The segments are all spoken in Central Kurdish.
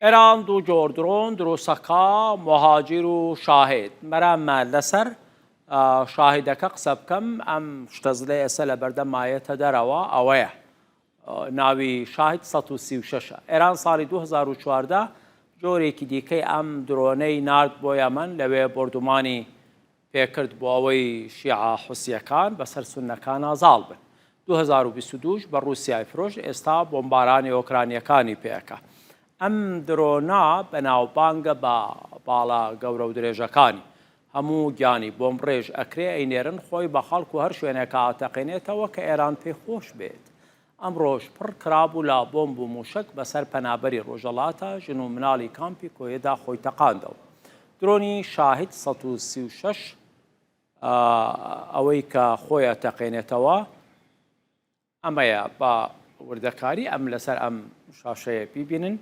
ئێران دوو جۆر درۆن دروستەکە مۆهاجیر و شاهید مەراممە لەسەر شاهیدەکە قسە بکەم ئەم شتەزلێ ئێستا لە بەردەم مایەتە دەرەوە ئەوەیە ناوی شاهید 136 ئێران ساڵی 2014 جۆرێکی دیکەی ئەم درۆنەی نارد بۆ یەمەن لەوێ بردومانی پێکرد بۆ ئەوەی شیعە حوسیەکان بەسەر سوننەکان ئازاڵ بن 2022 بە ڕووسیای فرۆشت ئێستا بۆمبارانی ئۆکرانیەکانی پێەکە ئەم درۆنا بەناوبانگە بە باڵا گەورە و درێژەکانی هەموو گیانی بۆمبڕێژ ئەکرێ ئەینێرن خۆی بە خەڵک و هەر شوێنێکە ئاتەقێنێتەوە کە ئێران پێی خۆش بێت ئەمڕۆژ پڕ کرابوو لا بۆمب و موشک بەسەر پەنابەری ڕۆژەڵاتە ژن و مناڵی کامپی کۆیەدا خۆی تەقاندەوە درۆنی شاهید 136 ئەوەی کە خۆی ئەتەقێنێتەوە ئەمەیە بە وردەکاری ئەم لەسەر ئەم شاشەیە بیبینن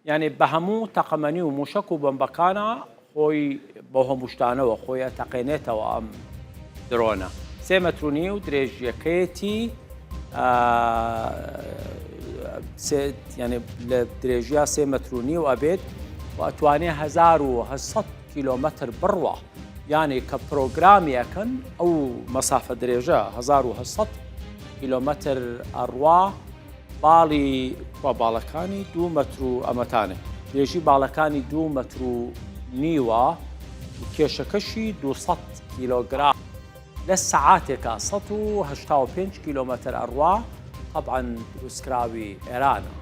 یعنی بە هەموو تەقەمەنی و موشک و بمبەکانە خۆی بۆ هەمووشتانەوە خۆی ئەتەقێنێتەوە ئەم درۆنە 3 مەترونی و درێژیەکەیەتی لە درێژیە 3 مەترونی و ئەبێت و ئەتوانێ 1800 کیلۆمەتر بڕوە یعنی کە پرۆگرامی ئەکەن ئەو مەسافە درێژە 1800 کیلۆمەتر ئەڕوا باڵی باڵەکانی 2 مەتر و ئەمەتانە درێژی باڵەکانی 2 مەتر و نیوە کێشەکەشی 200 کیلۆگرام لە سەعاتێکە 185 کیلۆمەتر ئەڕوا طبعاً دروستکراوی ئێرانە